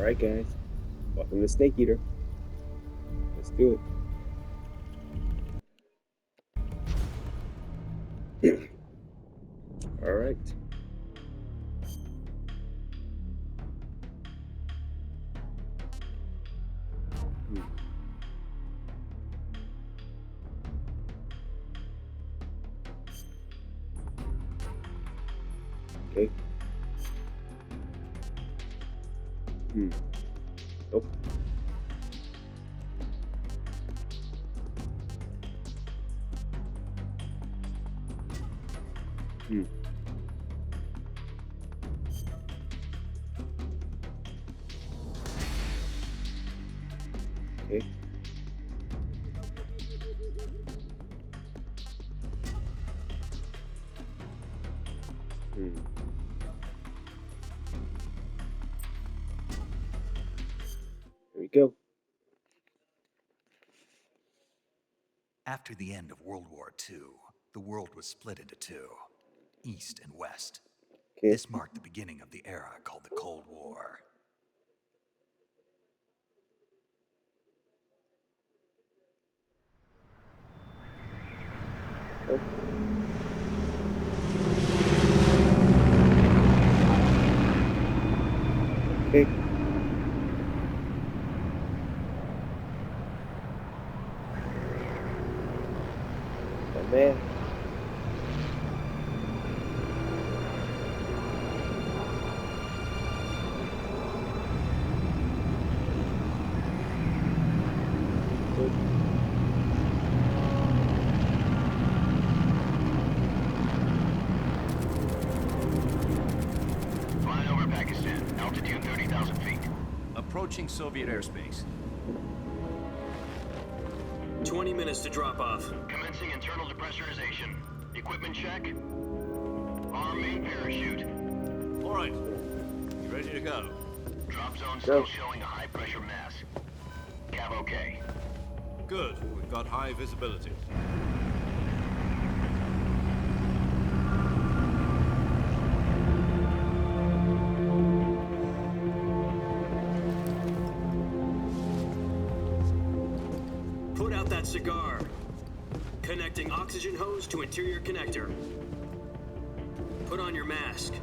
All right, guys. Welcome to Snake Eater. Let's do it. All right. Hmm. Okay. Hmm. Nope. Hmm. Okay. Hmm. There we go. After the end of World War II, the world was split into two, East and West. Okay. This marked the beginning of the era called the Cold War. Oh. Okay. Oh man. Flying over Pakistan, altitude 30,000 feet. Approaching Soviet airspace. 20 minutes to drop off. Commencing internal depressurization. Equipment check. Arm main parachute. All right. You ready to go? Drop zone Go. still showing a high pressure mass. Cav okay. Good. We've got high visibility. Put out that cigar. Connecting oxygen hose to interior connector. Put on your mask.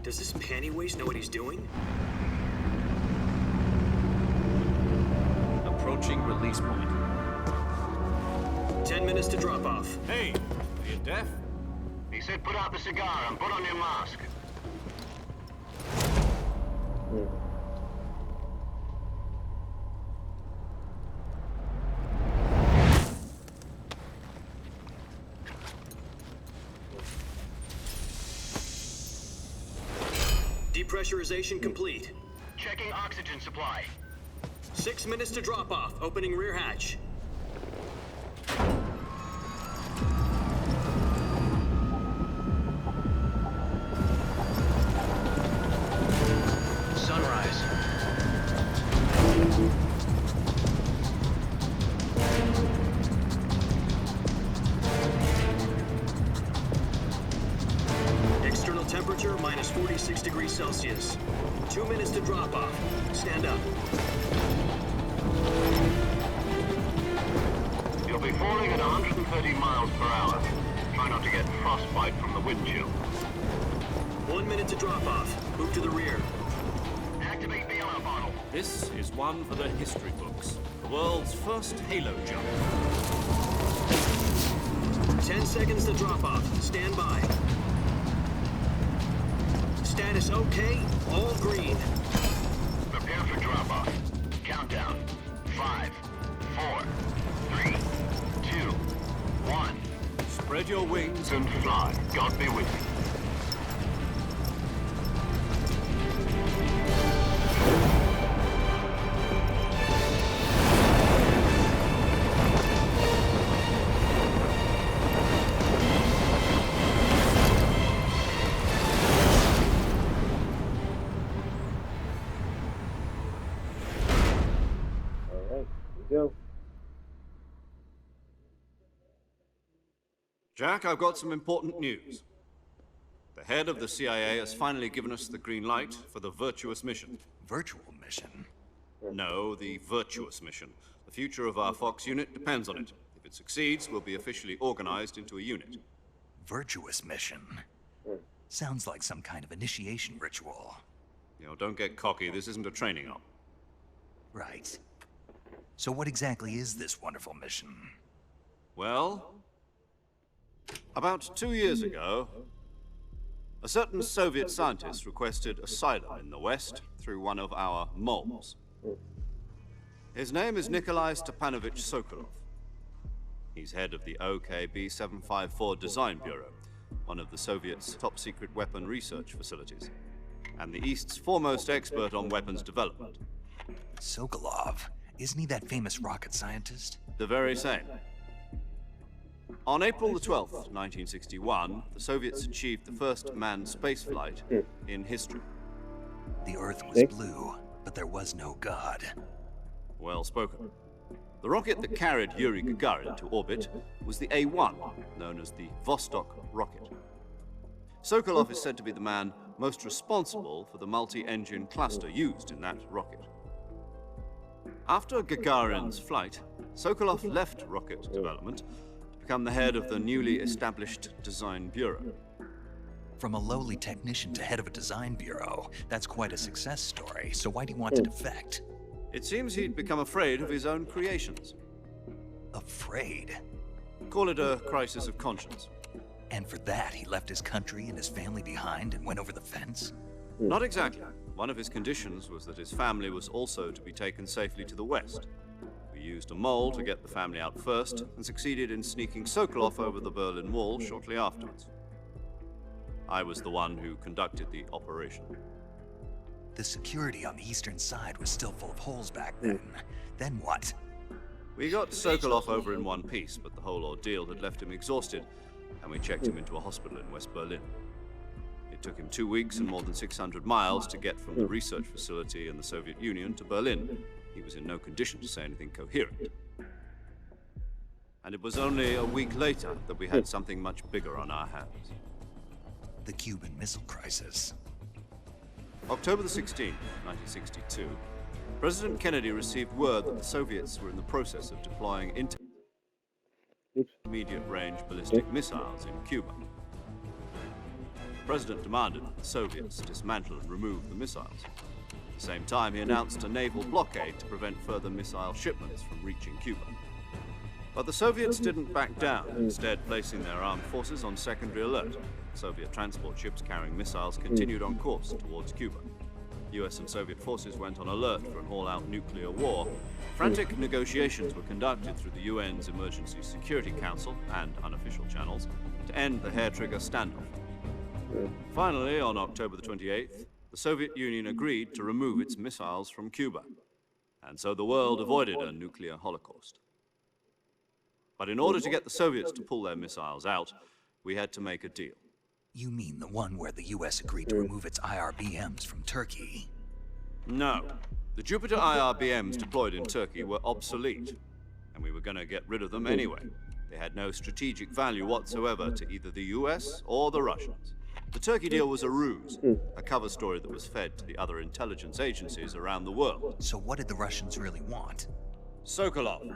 Does this panty waste know what he's doing? Approaching release point. 10 minutes to drop off. Hey, are you deaf? He said put out the cigar and put on your mask. Hmm. Depressurization complete. Checking oxygen supply. 6 minutes to drop off. Opening rear hatch. Sunrise. External temperature minus 46 degrees Celsius. 2 minutes to drop off. Stand up. You'll be falling at 130 miles per hour. Try not to get frostbite from the wind chill. 1 minute to drop off. Move to the rear. Activate bailout bottle. This is one for the history books. The world's first halo jump. 10 seconds to drop off. Stand by. Status okay. All green. Prepare for drop off. Countdown. 5, 4, 3, 2, 1. Spread your wings And fly. God be with you. All right. Here we go. Jack, I've got some important news. The head of the CIA has finally given us the green light for the Virtuous mission. Virtual mission? No, the Virtuous mission. The future of our Fox unit depends on it. If it succeeds, we'll be officially organized into a unit. Virtuous mission? Sounds like some kind of initiation ritual. You know, don't get cocky. This isn't a training op. Right. So what exactly is this wonderful mission? Well, about 2 years ago, a certain Soviet scientist requested asylum in the West through one of our moles. His name is Nikolai Stepanovich Sokolov. He's head of the OKB 754 Design Bureau, one of the Soviets' top-secret weapon research facilities, and the East's foremost expert on weapons development. Sokolov? Isn't he that famous rocket scientist? The very same. On April the 12th, 1961, the Soviets achieved the first manned spaceflight in history. The Earth was blue, but there was no God. Well spoken. The rocket that carried Yuri Gagarin to orbit was the A-1, known as the Vostok rocket. Sokolov is said to be the man most responsible for the multi-engine cluster used in that rocket. After Gagarin's flight, Sokolov left rocket development to become the head of the newly established Design Bureau. From a lowly technician to head of a design bureau, that's quite a success story, so why do you want to defect? It seems he'd become afraid of his own creations. Afraid? Call it a crisis of conscience. And for that, he left his country and his family behind and went over the fence? Not exactly. One of his conditions was that his family was also to be taken safely to the West. We used a mole to get the family out first and succeeded in sneaking Sokolov over the Berlin Wall shortly afterwards. I was the one who conducted the operation. The security on the eastern side was still full of holes back then. Then what? We got Sokolov over in one piece, but the whole ordeal had left him exhausted, and we checked him into a hospital in West Berlin. It took him 2 weeks and more than 600 miles to get from the research facility in the Soviet Union to Berlin. He was in no condition to say anything coherent. And it was only a week later that we had something much bigger on our hands. The Cuban Missile Crisis. October the 16th, 1962, President Kennedy received word that the Soviets were in the process of deploying intermediate-range ballistic missiles in Cuba. The President demanded that the Soviets dismantle and remove the missiles. At the same time, he announced a naval blockade to prevent further missile shipments from reaching Cuba. But the Soviets didn't back down, instead placing their armed forces on secondary alert. Soviet transport ships carrying missiles continued on course towards Cuba. US and Soviet forces went on alert for an all-out nuclear war. Frantic negotiations were conducted through the UN's Emergency Security Council and unofficial channels to end the hair-trigger standoff. Finally, on October the 28th, the Soviet Union agreed to remove its missiles from Cuba, and so the world avoided a nuclear holocaust. But in order to get the Soviets to pull their missiles out, we had to make a deal. You mean the one where the US agreed to remove its IRBMs from Turkey? No. The Jupiter IRBMs deployed in Turkey were obsolete, and we were going to get rid of them anyway. They had no strategic value whatsoever to either the US or the Russians. The Turkey deal was a ruse, a cover story that was fed to the other intelligence agencies around the world. So what did the Russians really want? Sokolov.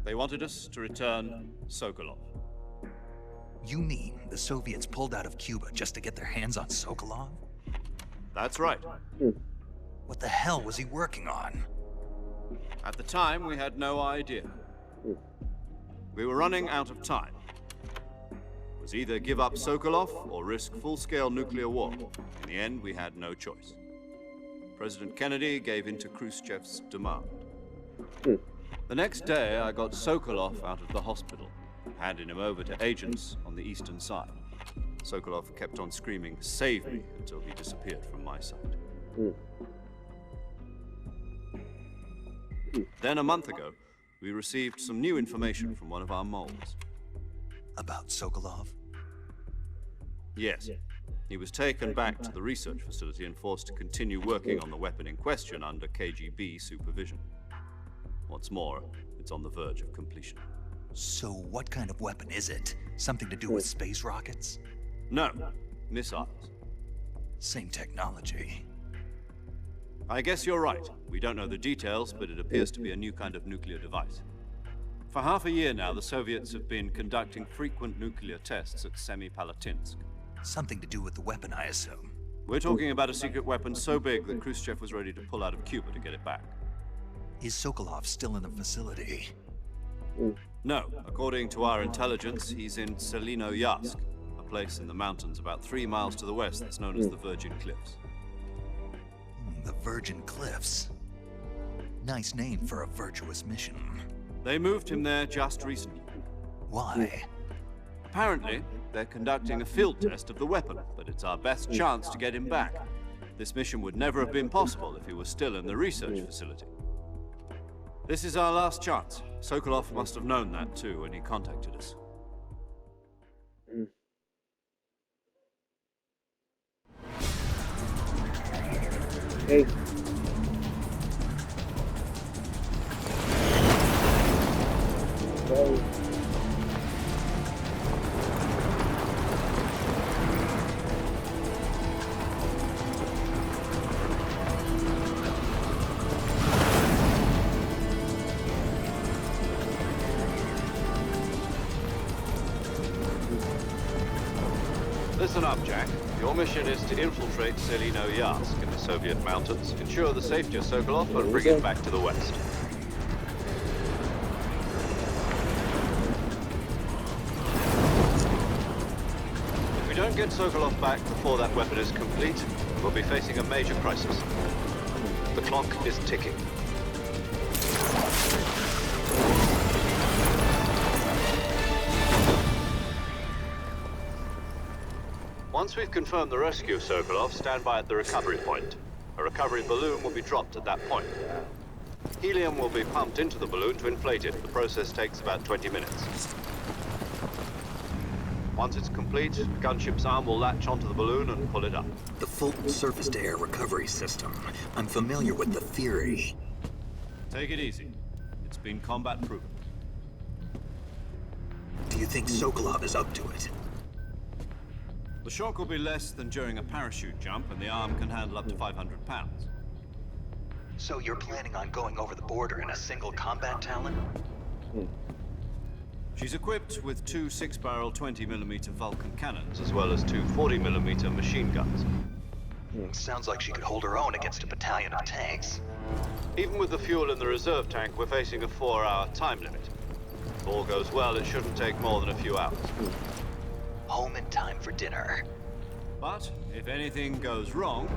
They wanted us to return Sokolov. You mean the Soviets pulled out of Cuba just to get their hands on Sokolov? That's right. What the hell was he working on? At the time, we had no idea. We were running out of time. It was either give up Sokolov or risk full-scale nuclear war. In the end, we had no choice. President Kennedy gave in to Khrushchev's demand. The next day, I got Sokolov out of the hospital, handing him over to agents on the eastern side. Sokolov kept on screaming, "Save me," until he disappeared from my sight. Then a month ago, we received some new information from one of our moles. About Sokolov? Yes. He was taken back to the research facility and forced to continue working on the weapon in question under KGB supervision. What's more, it's on the verge of completion. So what kind of weapon is it? Something to do with space rockets? No, missiles. Same technology. I guess you're right. We don't know the details, but it appears to be a new kind of nuclear device. For half a year now, the Soviets have been conducting frequent nuclear tests at Semipalatinsk. Something to do with the weapon, I assume. We're talking about a secret weapon so big that Khrushchev was ready to pull out of Cuba to get it back. Is Sokolov still in the facility? No, according to our intelligence, he's in Selino-Yarsk, a place in the mountains about 3 miles to the west that's known as the Virgin Cliffs. The Virgin Cliffs. Nice name for a virtuous mission. They moved him there just recently. Why? Apparently, they're conducting a field test of the weapon, but it's our best chance to get him back. This mission would never have been possible if he was still in the research facility. This is our last chance. Sokolov must have known that too when he contacted us. Hey. Go. Listen up, Jack. Your mission is to infiltrate Selino-Yarsk in the Soviet mountains, ensure the safety of Sokolov, and bring him back to the west. If we don't get Sokolov back before that weapon is complete, we'll be facing a major crisis. The clock is ticking. Once we've confirmed the rescue of Sokolov, stand by at the recovery point. A recovery balloon will be dropped at that point. Helium will be pumped into the balloon to inflate it. The process takes about 20 minutes. Once it's complete, the gunship's arm will latch onto the balloon and pull it up. The Fulton surface-to-air recovery system. I'm familiar with the theory. Take it easy. It's been combat-proven. Do you think Sokolov is up to it? The shock will be less than during a parachute jump, and the arm can handle up to 500 pounds. So you're planning on going over the border in a single combat Talon? She's equipped with 2 6-barrel 20mm Vulcan cannons, as well as 2 40mm machine guns. Sounds like she could hold her own against a battalion of tanks. Even with the fuel in the reserve tank, we're facing a 4-hour time limit. If all goes well, it shouldn't take more than a few hours. Home in time for dinner. But if anything goes wrong,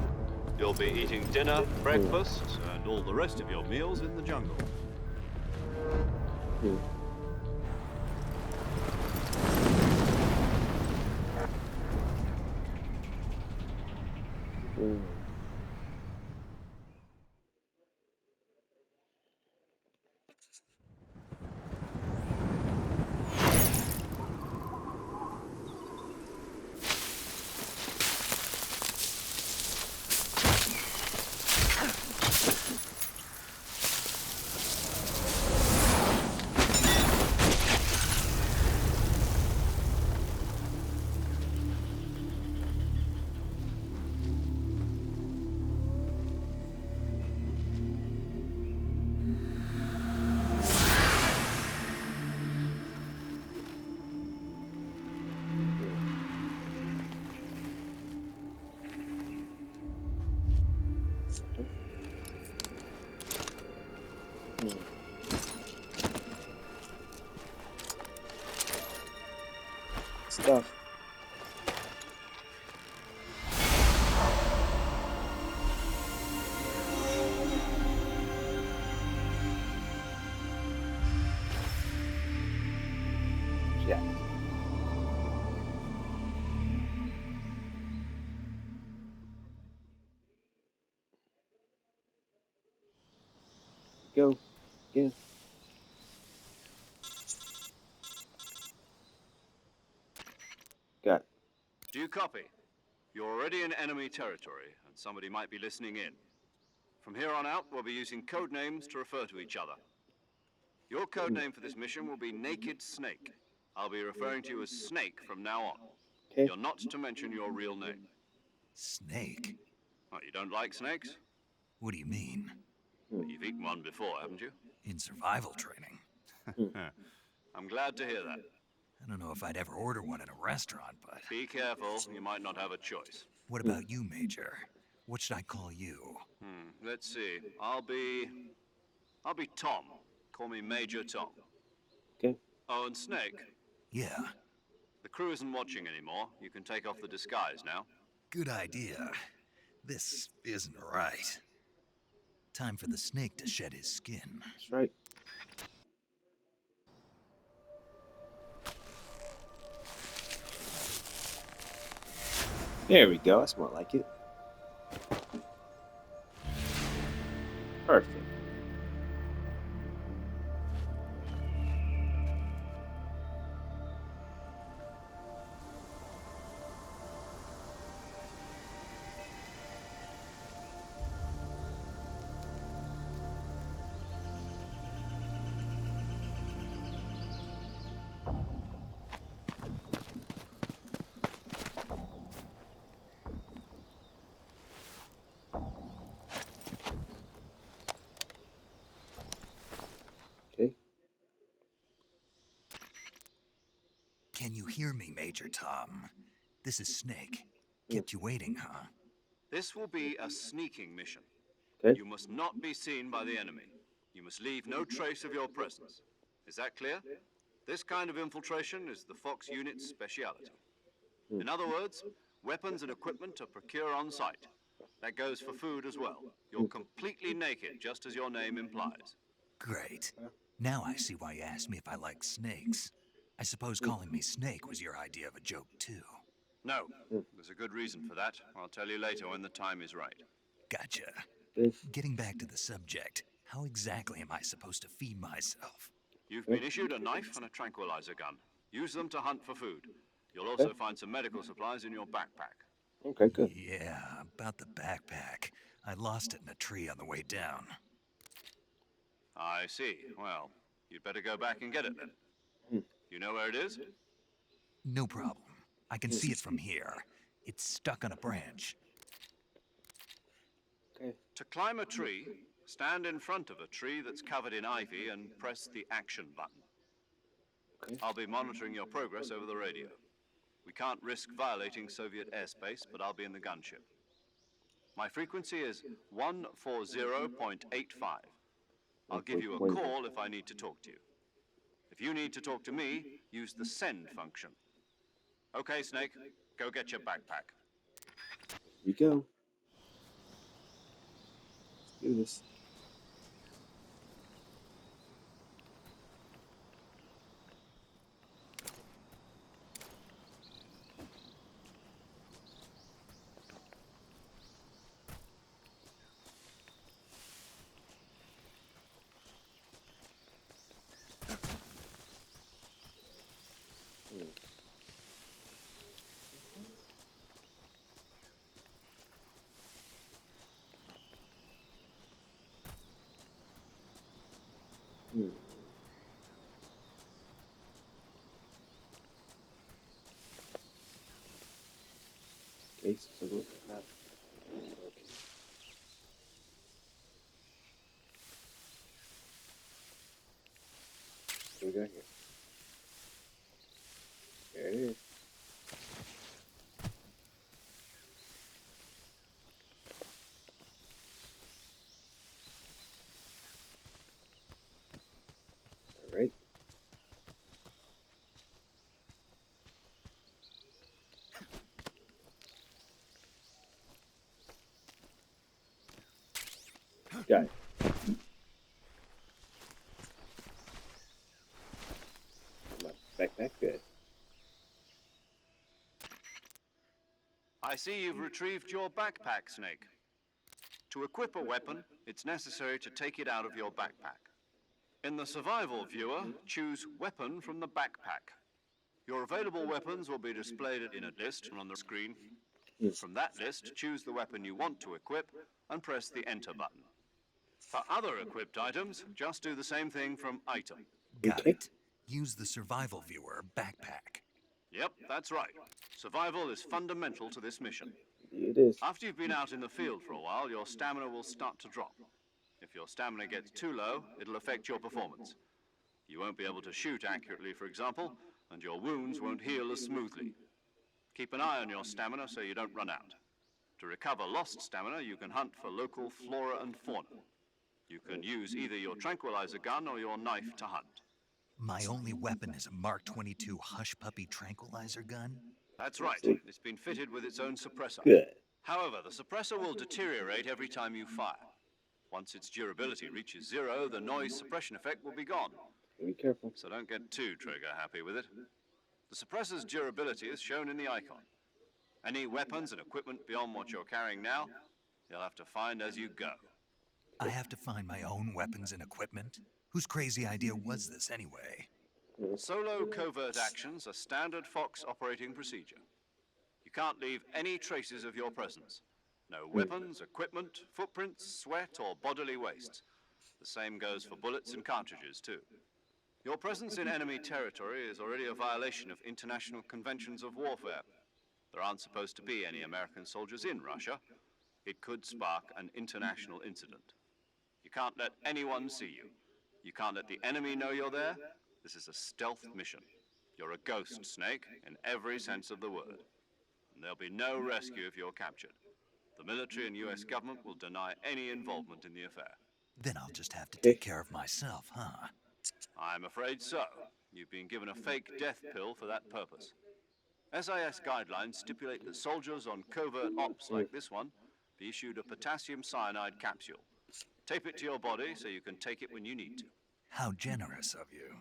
you'll be eating dinner, breakfast, and all the rest of your meals in the jungle. Stuff. Yeah. Go. Yeah. Got it. Do you copy? You're already in enemy territory, and somebody might be listening in. From here on out, we'll be using code names to refer to each other. Your code name for this mission will be Naked Snake. I'll be referring to you as Snake from now on. Okay. You're not to mention your real name. Snake? What, you don't like snakes? What do you mean? You've eaten one before, haven't you? In survival training? I'm glad to hear that. I don't know if I'd ever order one in a restaurant, but... Be careful, you might not have a choice. What about you, Major? What should I call you? Let's see. I'll be Tom. Call me Major Tom. Okay. Oh, and Snake. Yeah, The crew isn't watching anymore. You can take off the disguise now. good idea. This isn't right. Time for the snake to shed his skin. That's right. There we go. That's more like it. Perfect. Okay. Can you hear me, Major Tom? This is Snake. Kept you waiting, huh? This will be a sneaking mission. Okay. You must not be seen by the enemy. You must leave no trace of your presence. Is that clear? This kind of infiltration is the Fox unit's speciality. In other words, weapons and equipment are procured on site. That goes for food as well. You're completely naked, just as your name implies. Great. Now I see why you asked me if I like snakes. I suppose calling me Snake was your idea of a joke, too. No, there's a good reason for that. I'll tell you later when the time is right. Gotcha. This. Getting back to the subject, how exactly am I supposed to feed myself? You've been issued a knife and a tranquilizer gun. Use them to hunt for food. You'll also find some medical supplies in your backpack. Okay, good. Yeah, about the backpack. I lost it in a tree on the way down. I see. Well, you'd better go back and get it then. You know where it is? No problem. I can see it from here. It's stuck on a branch. Okay. To climb a tree, stand in front of a tree that's covered in ivy and press the action button. Okay. I'll be monitoring your progress over the radio. We can't risk violating Soviet airspace, but I'll be in the gunship. My frequency is 140.85. I'll give you a call if I need to talk to you. If you need to talk to me, use the send function. Okay, Snake, go get your backpack. Here we go. Let's do this. Okay, so look at that. Okay. What do we got here? There it is. All right. Got it. My backpack good. I see you've retrieved your backpack, Snake. To equip a weapon, it's necessary to take it out of your backpack. In the survival viewer, choose Weapon from the backpack. Your available weapons will be displayed in a list on the screen. From that list, choose the weapon you want to equip and press the Enter button. For other equipped items, just do the same thing from item. Got Okay. it. Use the survival viewer backpack. Yep, that's right. Survival is fundamental to this mission. It is. After you've been out in the field for a while, your stamina will start to drop. If your stamina gets too low, it'll affect your performance. You won't be able to shoot accurately, for example, and your wounds won't heal as smoothly. Keep an eye on your stamina so you don't run out. To recover lost stamina, you can hunt for local flora and fauna. You can use either your tranquilizer gun or your knife to hunt. My only weapon is a Mark 22 Hush Puppy tranquilizer gun. That's right. It's been fitted with its own suppressor. Good. However, the suppressor will deteriorate every time you fire. Once its durability reaches 0, the noise suppression effect will be gone. Be careful. So don't get too trigger happy with it. The suppressor's durability is shown in the icon. Any weapons and equipment beyond what you're carrying now, you'll have to find as you go. I have to find my own weapons and equipment? Whose crazy idea was this anyway? Solo covert actions are standard Fox operating procedure. You can't leave any traces of your presence. No weapons, equipment, footprints, sweat, or bodily waste. The same goes for bullets and cartridges, too. Your presence in enemy territory is already a violation of international conventions of warfare. There aren't supposed to be any American soldiers in Russia. It could spark an international incident. You can't let anyone see you. You can't let the enemy know you're there. This is a stealth mission. You're a ghost, Snake, in every sense of the word. And there'll be no rescue if you're captured. The military and US government will deny any involvement in the affair. Then I'll just have to take care of myself, huh? I'm afraid so. You've been given a fake death pill for that purpose. SIS guidelines stipulate that soldiers on covert ops like this one be issued a potassium cyanide capsule. Tape it to your body so you can take it when you need to. How generous of you.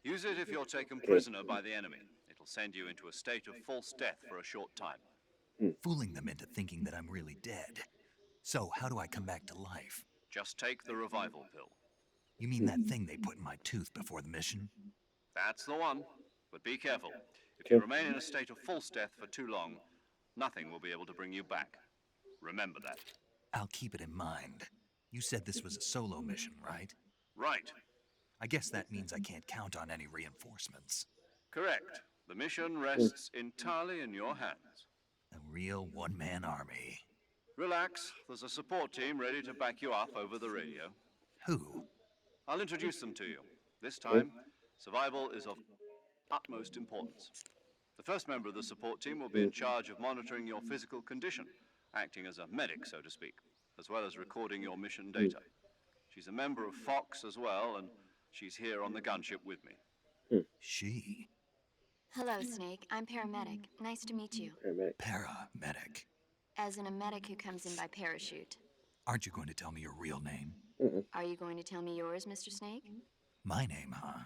Use it if you're taken prisoner by the enemy. It'll send you into a state of false death for a short time. Fooling them into thinking that I'm really dead. So, how do I come back to life? Just take the revival pill. You mean that thing they put in my tooth before the mission? That's the one. But be careful. If you remain in a state of false death for too long, nothing will be able to bring you back. Remember that. I'll keep it in mind. You said this was a solo mission, right? Right. I guess that means I can't count on any reinforcements. Correct. The mission rests entirely in your hands. A real one-man army. Relax. There's a support team ready to back you up over the radio. Who? I'll introduce them to you. This time, survival is of utmost importance. The first member of the support team will be in charge of monitoring your physical condition, acting as a medic, so to speak, as well as recording your mission data. She's a member of Fox as well, and she's here on the gunship with me. She? Hello, Snake. I'm paramedic. Nice to meet you. Paramedic. Paramedic. As in a medic who comes in by parachute. Aren't you going to tell me your real name? Are you going to tell me yours, Mr. Snake? My name, huh?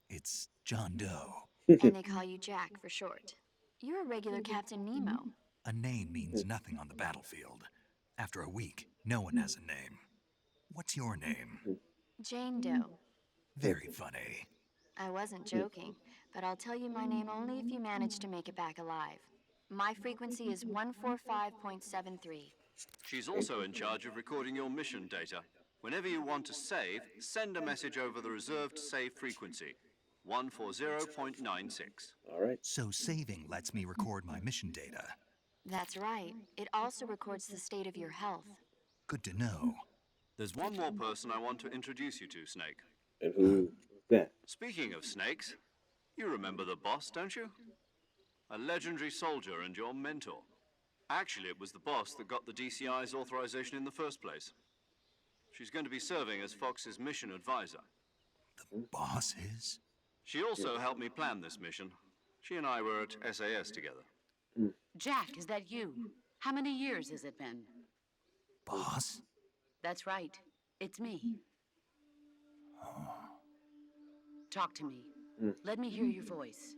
It's John Doe. And they call you Jack for short. You're a regular Captain Nemo. A name means nothing on the battlefield. After a week, no one has a name. What's your name? Jane Doe. Very funny. I wasn't joking, but I'll tell you my name only if you manage to make it back alive. My frequency is 145.73. She's also in charge of recording your mission data. Whenever you want to save, send a message over the reserved save frequency, 140.96. All right. So saving lets me record my mission data. That's right. It also records the state of your health. Good to know. There's one more person I want to introduce you to, Snake. And who's that? Speaking of snakes, you remember the boss, don't you? A legendary soldier and your mentor. Actually, it was the boss that got the DCI's authorization in the first place. She's going to be serving as Fox's mission advisor. The boss is? She also helped me plan this mission. She and I were at SAS together. Jack, is that you? How many years has it been? Boss? That's right. It's me. Talk to me. Let me hear your voice.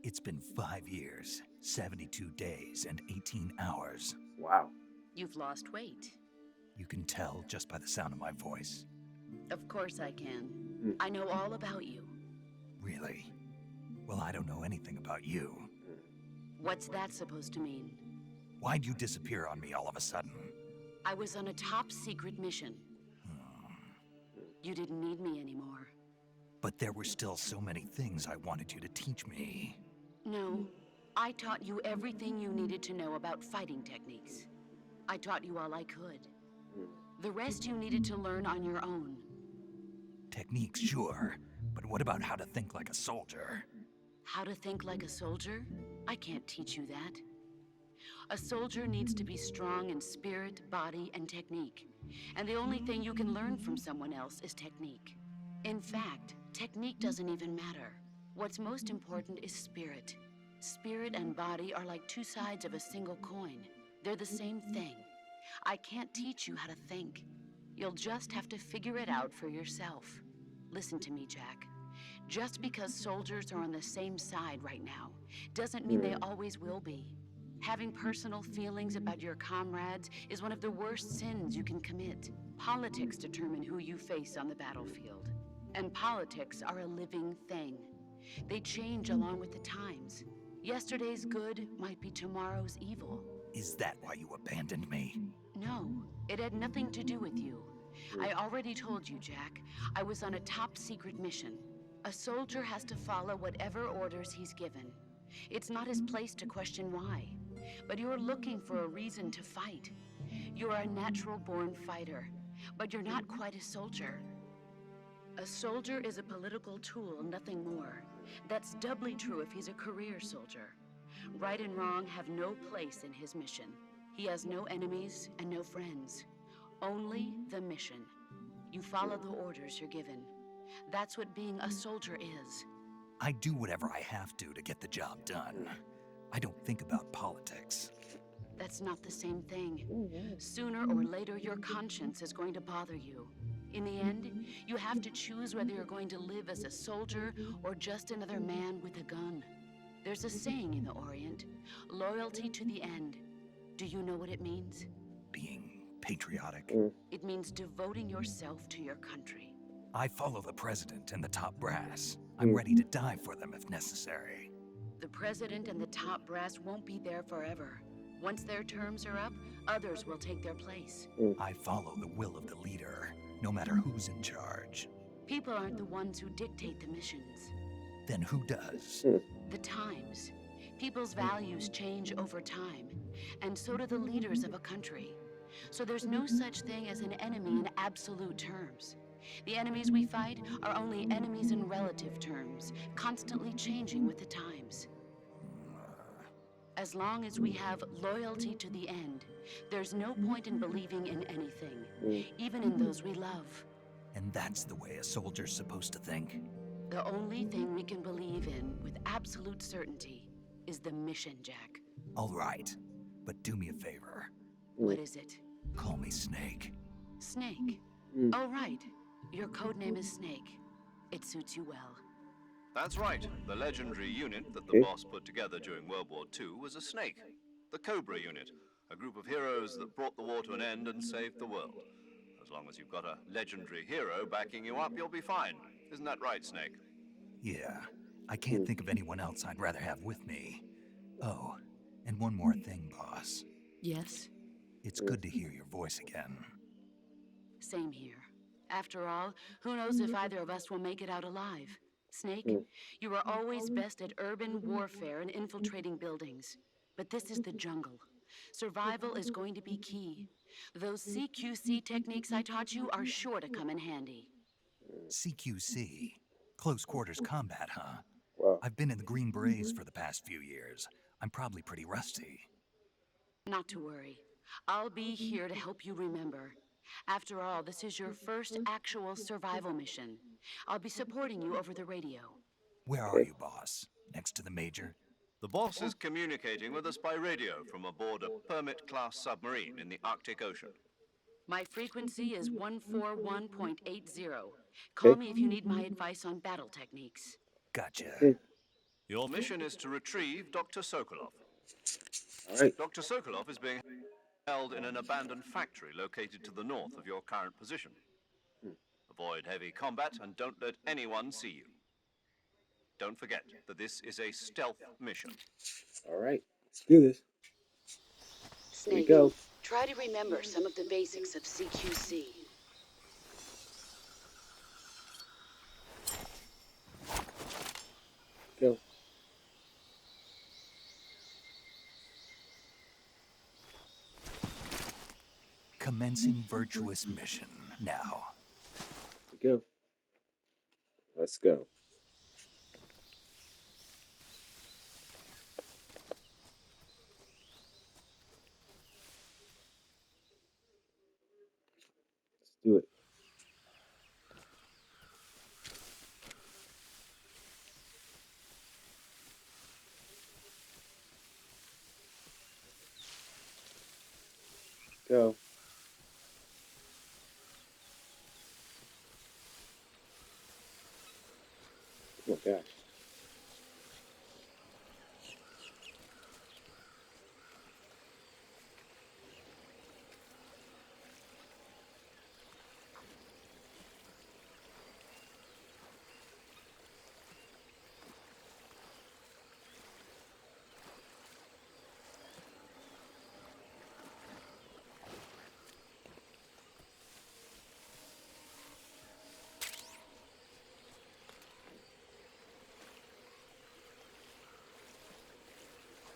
It's been 5 years, 72 days, and 18 hours. Wow. You've lost weight. You can tell just by the sound of my voice. Of course I can. I know all about you. Really? Well, I don't know anything about you. What's that supposed to mean? Why'd you disappear on me all of a sudden? I was on a top secret mission. You didn't need me anymore. But there were still so many things I wanted you to teach me. No, I taught you everything you needed to know about fighting techniques. I taught you all I could. The rest you needed to learn on your own. Techniques, sure, but what about how to think like a soldier? How to think like a soldier? I can't teach you that. A soldier needs to be strong in spirit, body, and technique. And the only thing you can learn from someone else is technique. In fact, technique doesn't even matter. What's most important is spirit. Spirit and body are like two sides of a single coin. They're the same thing. I can't teach you how to think. You'll just have to figure it out for yourself. Listen to me, Jack. Just because soldiers are on the same side right now doesn't mean they always will be. Having personal feelings about your comrades is one of the worst sins you can commit. Politics determine who you face on the battlefield. And politics are a living thing. They change along with the times. Yesterday's good might be tomorrow's evil. Is that why you abandoned me? No, it had nothing to do with you. I already told you, Jack. I was on a top secret mission. A soldier has to follow whatever orders he's given. It's not his place to question why. But you're looking for a reason to fight. You're a natural-born fighter, but you're not quite a soldier. A soldier is a political tool, nothing more. That's doubly true if he's a career soldier. Right and wrong have no place in his mission. He has no enemies and no friends. Only the mission. You follow the orders you're given. That's what being a soldier is. I do whatever I have to get the job done. I don't think about politics. That's not the same thing. Sooner or later, your conscience is going to bother you. In the end, you have to choose whether you're going to live as a soldier or just another man with a gun. There's a saying in the Orient, loyalty to the end. Do you know what it means? Being patriotic. It means devoting yourself to your country. I follow the president and the top brass. I'm ready to die for them if necessary. The president and the top brass won't be there forever. Once their terms are up, others will take their place. I follow the will of the leader, no matter who's in charge. People aren't the ones who dictate the missions. Then who does? The times. People's values change over time, and so do the leaders of a country. So there's no such thing as an enemy in absolute terms. The enemies we fight are only enemies in relative terms, constantly changing with the times. As long as we have loyalty to the end, there's no point in believing in anything, even in those we love. And that's the way a soldier's supposed to think? The only thing we can believe in with absolute certainty is the mission, Jack. All right, but do me a favor. What is it? Call me Snake. Snake. Oh, right. Your code name is Snake. It suits you well. That's right. The legendary unit that the boss put together during World War II was a snake. The Cobra unit, a group of heroes that brought the war to an end and saved the world. As long as you've got a legendary hero backing you up, you'll be fine. Isn't that right, Snake? Yeah, I can't think of anyone else I'd rather have with me. Oh, and one more thing, boss. Yes? It's good to hear your voice again. Same here. After all, who knows if either of us will make it out alive? Snake, you are always best at urban warfare and infiltrating buildings. But this is the jungle. Survival is going to be key. Those CQC techniques I taught you are sure to come in handy. CQC? Close quarters combat, huh? Wow. I've been in the Green Berets for the past few years. I'm probably pretty rusty. Not to worry. I'll be here to help you remember. After all, this is your first actual survival mission. I'll be supporting you over the radio. Where are you, boss? Next to the Major? The boss is communicating with us by radio from aboard a Permit-class submarine in the Arctic Ocean. My frequency is 141.80. Call me if you need my advice on battle techniques. Gotcha. Your mission is to retrieve Dr. Sokolov. All right. Dr. Sokolov is being held in an abandoned factory located to the north of your current position. Avoid heavy combat and don't let anyone see you. Don't forget that this is a stealth mission. All right. Let's do this. Here we Snake, go. Try to remember some of the basics of CQC. Go. Commencing Virtuous mission now. Go. Let's go. Let's do it. Go. Oh my gosh.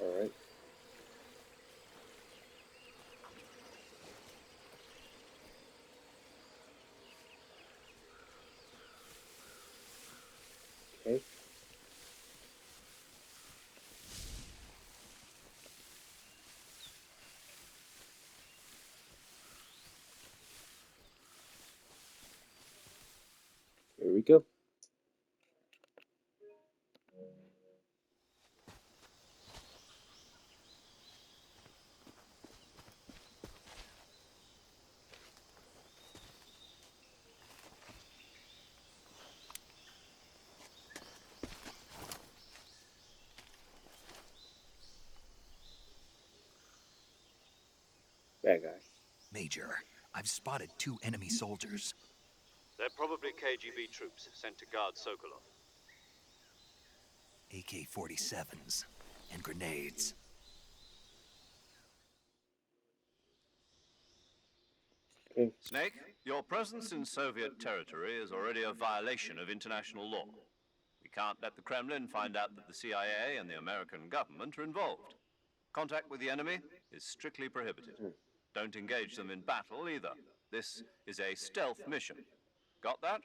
All right. Okay. Here we go. Bad guy. Major, I've spotted 2 enemy soldiers. They're probably KGB troops sent to guard Sokolov. AK-47s and grenades. Okay. Snake, your presence in Soviet territory is already a violation of international law. We can't let the Kremlin find out that the CIA and the American government are involved. Contact with the enemy is strictly prohibited. Don't engage them in battle either. This is a stealth mission. Got that?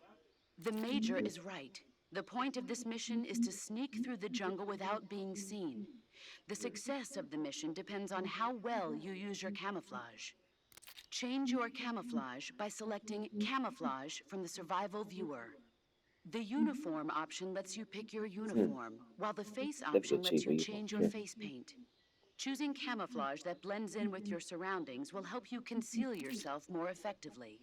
The Major is right. The point of this mission is to sneak through the jungle without being seen. The success of the mission depends on how well you use your camouflage. Change your camouflage by selecting Camouflage from the Survival Viewer. The Uniform option lets you pick your uniform, while the Face option lets you change your face paint. Choosing camouflage that blends in with your surroundings will help you conceal yourself more effectively.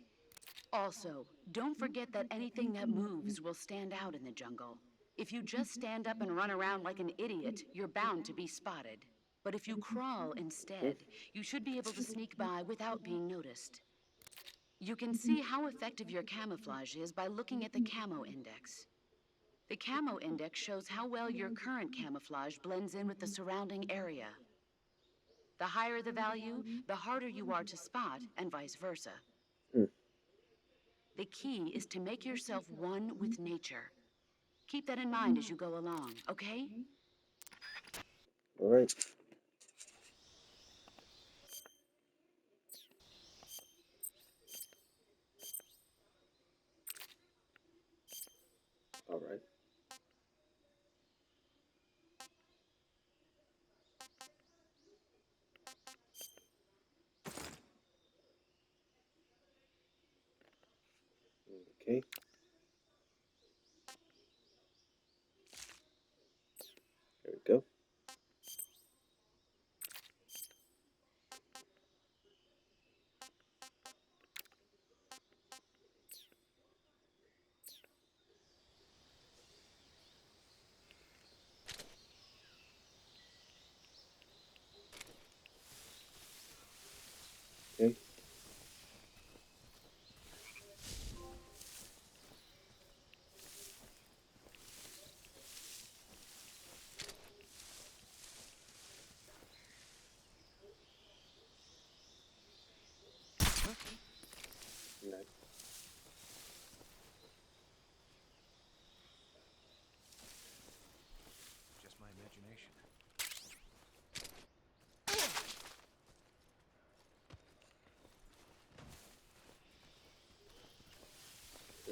Also, don't forget that anything that moves will stand out in the jungle. If you just stand up and run around like an idiot, you're bound to be spotted. But if you crawl instead, you should be able to sneak by without being noticed. You can see how effective your camouflage is by looking at the Camo Index. The Camo Index shows how well your current camouflage blends in with the surrounding area. The higher the value, the harder you are to spot, and vice versa. The key is to make yourself one with nature. Keep that in mind as you go along, okay? All right. All right. Okay. There we go.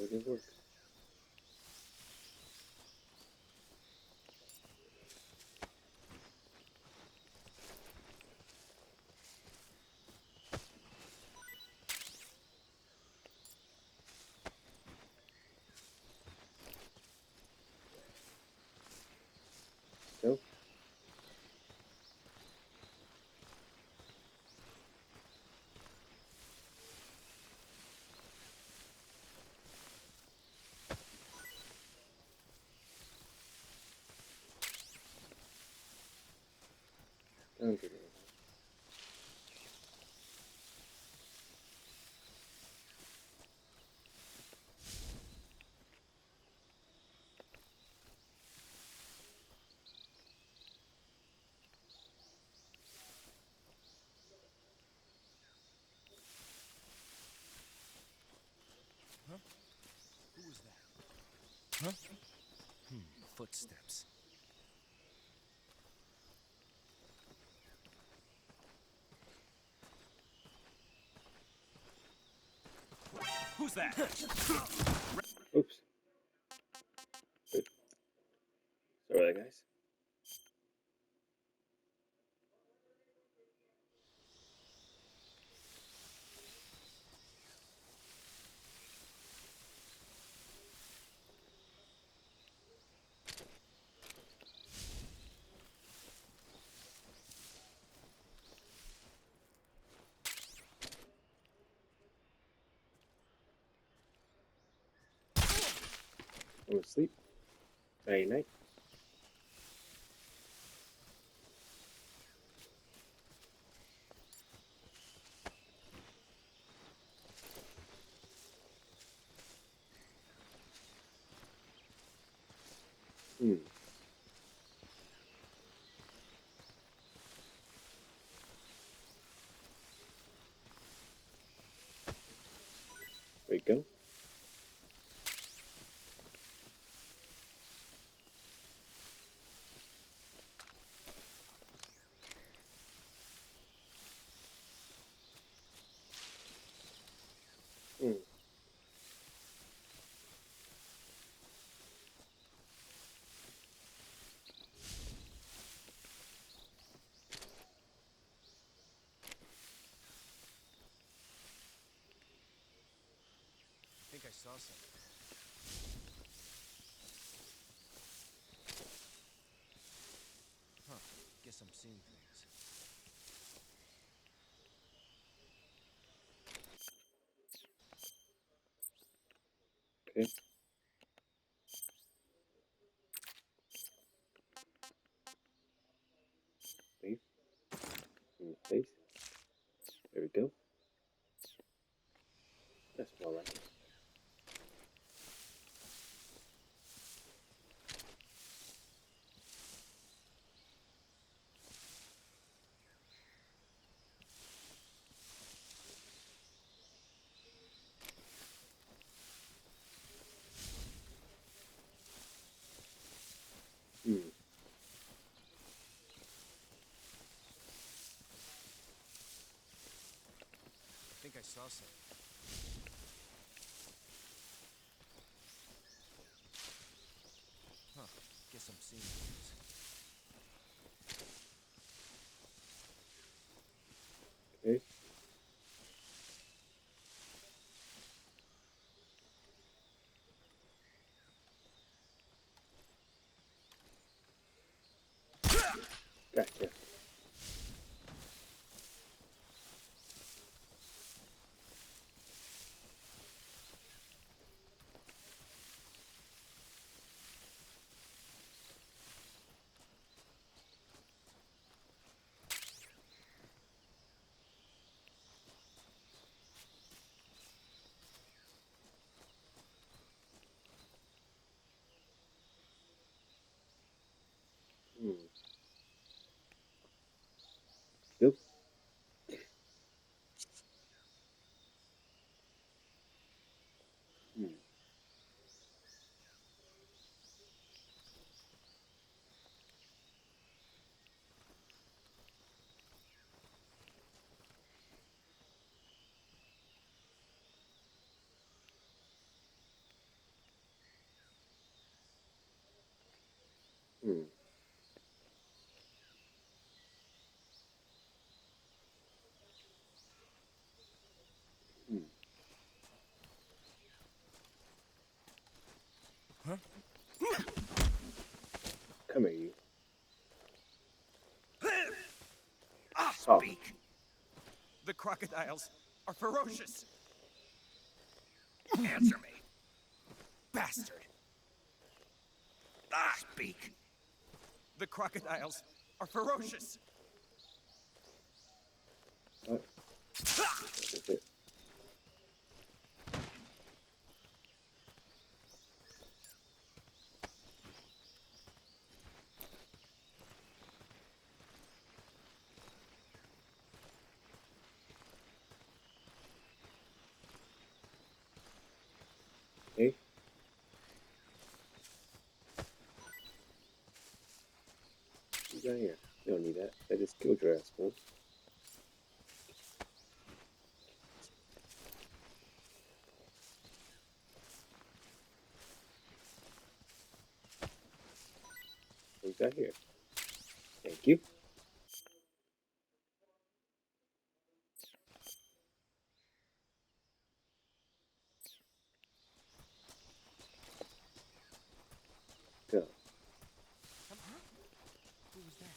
does it work? Nope. Don't get it. Who was that? Huh? Footsteps. Who's that? Oops. Good. Sorry about that, guys. I'm asleep. Night night. Hmm. There we go. Hmm. I think I saw something. Huh. Guess I'm seeing things. Okay. Save. In the place. There we go. That's more like it. Hmm. I think I saw something. Huh. Guess I'm seeing things. Okay. Gotcha. Hmm. Yep. Hmm. Hmm. Hmm. Come here, you. Soft. Speak. The crocodiles are ferocious. Answer me, bastard. Speak. The crocodiles are ferocious. What? That's it. Hey. Who's down here? You don't need that. That just killed your ass, fool. Who's down here? Thank you. Go. Who was that?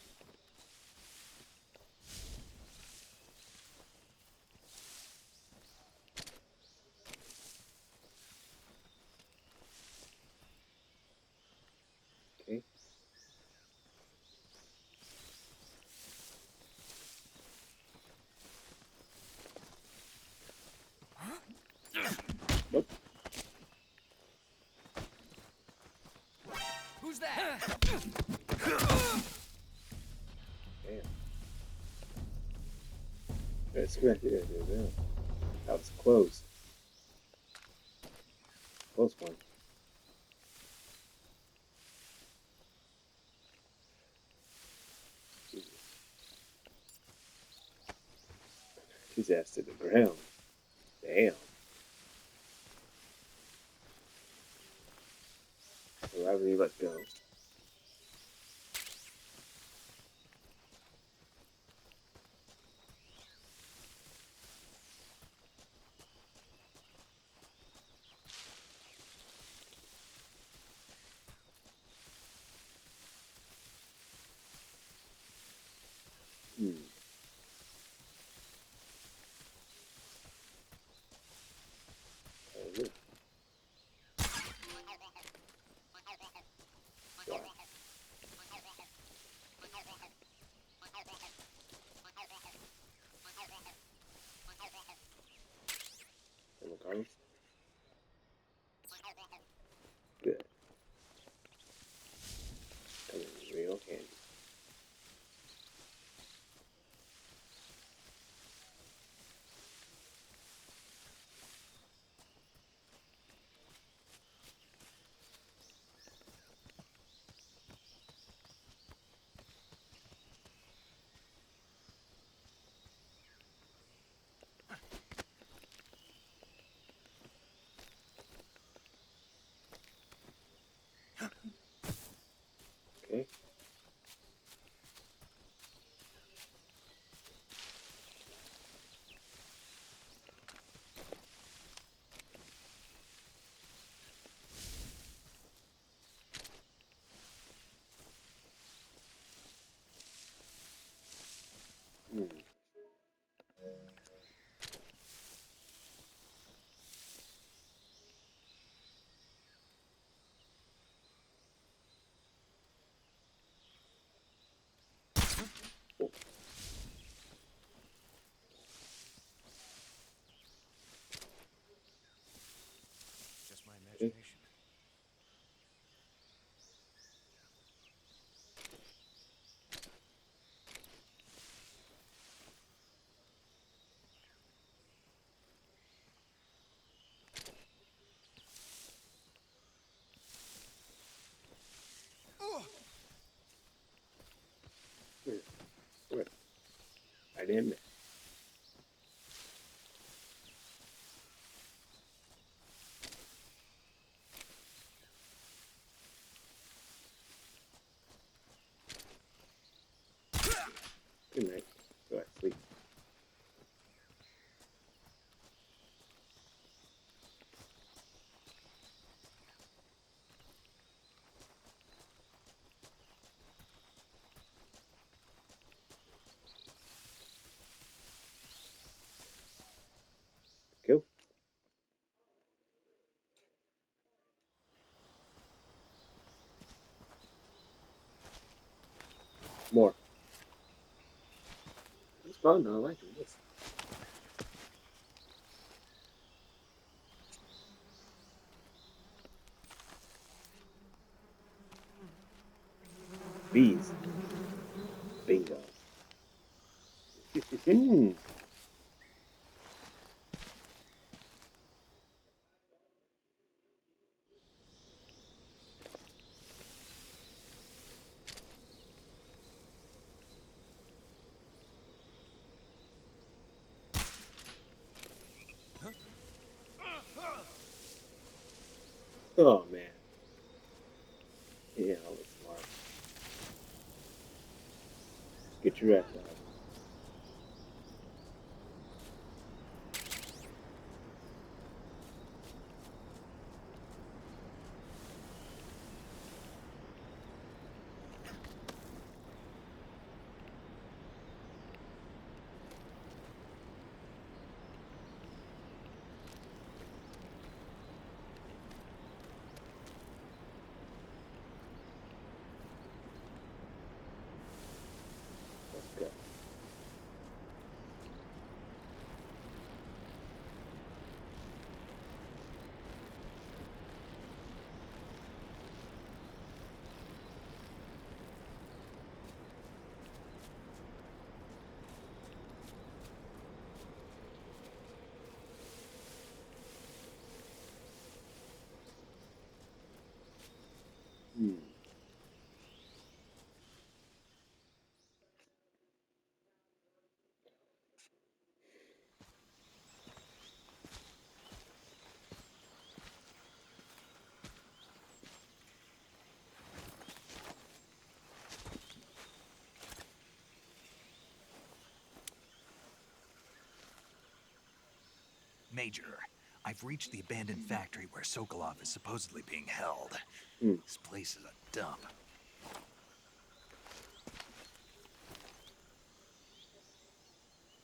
Okay. What? Who's that? Damn. That's good. Yeah. That was close. Close one. His ass to the ground. Damn. Wherever you let go. Hmm. Oh, yeah. Sorry. And the guns? Good. Coming in real handy. Okay. Hmm. Oh. Just my Okay. imagination. Here. What? I didn't miss. More. It's fun. I like it. Yes. Bees. Bingo. Oh man. Yeah, I was smart. Get your ass out. Let's go. Hmm. Major, I've reached the abandoned factory where Sokolov is supposedly being held. Hmm. This place is a dump.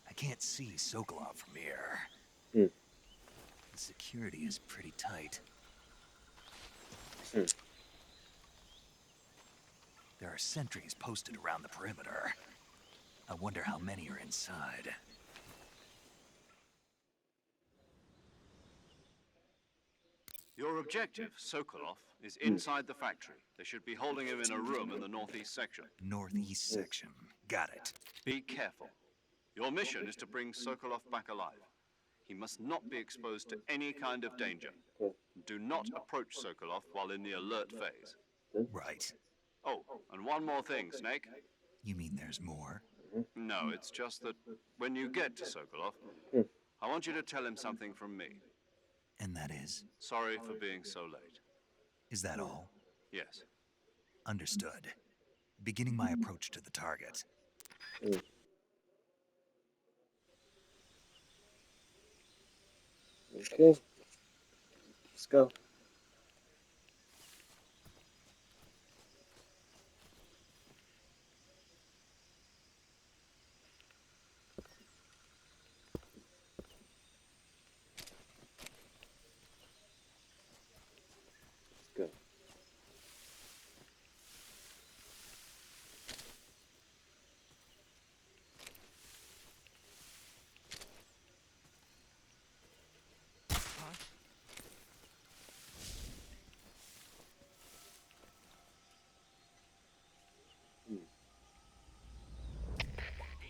I can't see Sokolov from here. Hmm. The security is pretty tight. Hmm. There are sentries posted around the perimeter. I wonder how many are inside. Your objective, Sokolov, is inside the factory. They should be holding him in a room in the northeast section. Northeast section. Got it. Be careful. Your mission is to bring Sokolov back alive. He must not be exposed to any kind of danger. Do not approach Sokolov while in the alert phase. Right. Oh, and one more thing, Snake. You mean there's more? No, it's just that when you get to Sokolov, I want you to tell him something from me. And that is? Sorry for being so late. Is that all? Yes. Understood. Beginning my approach to the target. Hmm. Okay. Let's go. Let's go.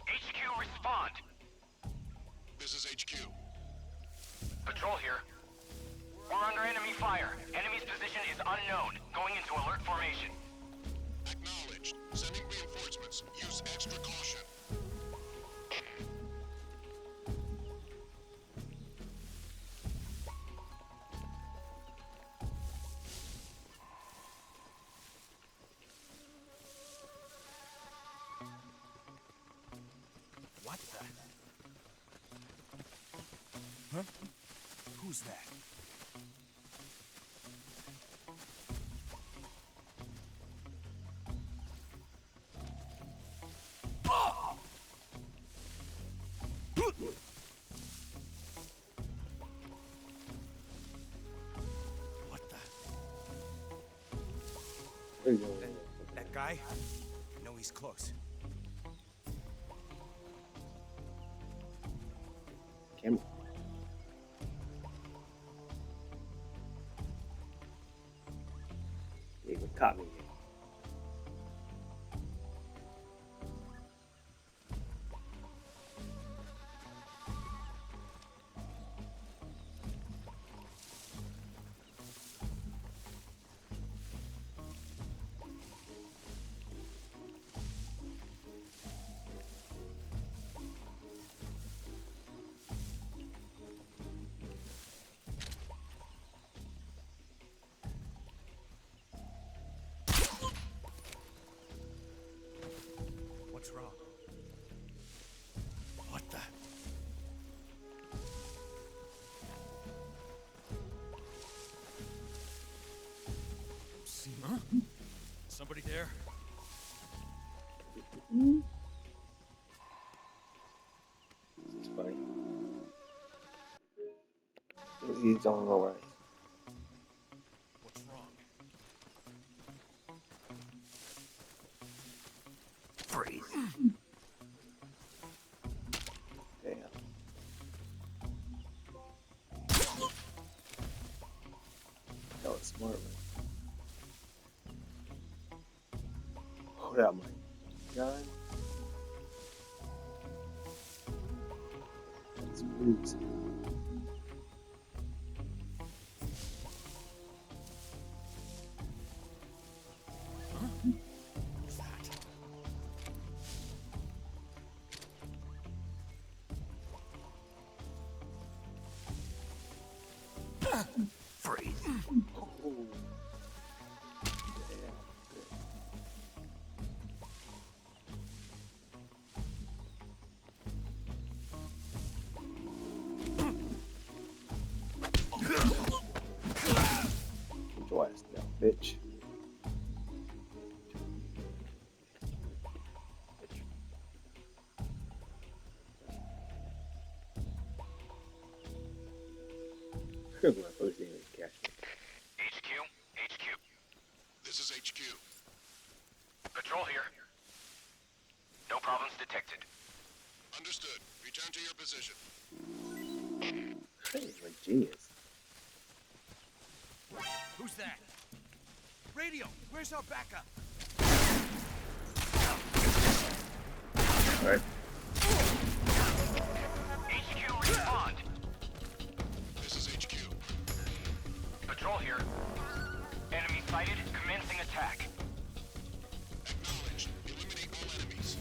HQ, respond. This is HQ. Patrol here. We're under enemy fire. Enemy's position is unknown. Going into alert formation. Acknowledged. Sending reinforcements. Use extra caution. What the? Huh? Who's that? What the? That guy? I know know he's close. Camera. They even caught me. What's wrong? What the? Seema? Somebody there? It's funny. He's on the right. What's wrong? Freeze. Damn. That was smart, man. Hold out my gun. That's rude. What's that? Freeze. Oh. Damn. Good. Get your ass down, bitch. My first thing is catch me. HQ, HQ. This is HQ. Patrol here. No problems detected. Understood. Return to your position. That is like genius. Who's that? Radio, where's our backup? Alright. HQ, respond. This is HQ. Patrol here. Enemy sighted, commencing attack. Acknowledged. Eliminate all enemies.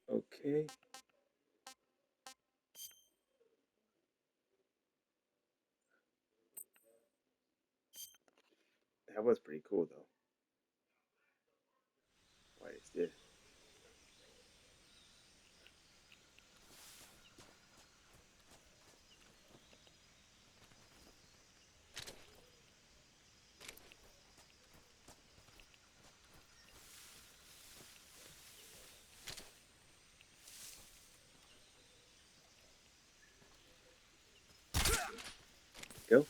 Okay. That was pretty cool though. What is this? Go.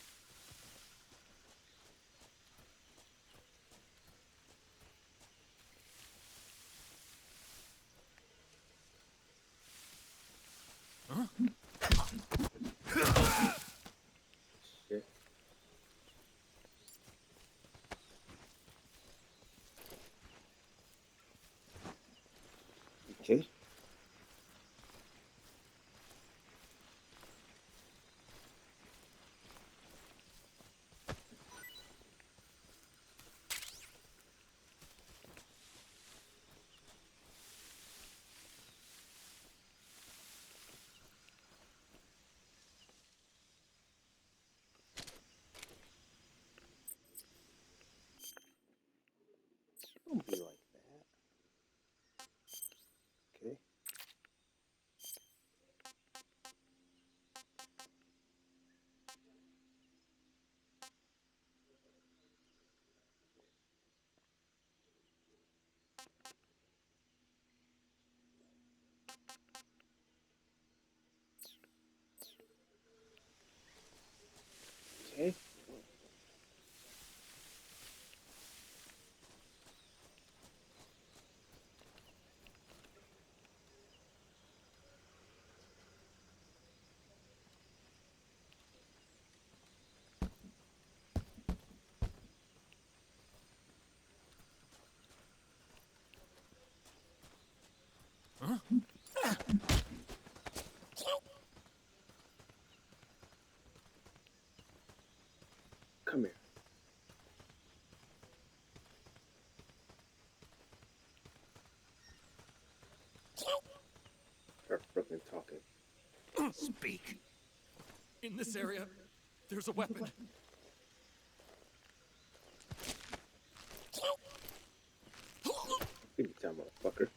Come here. Start fucking talking. Speak. In this area, there's a weapon. Give me time, motherfucker.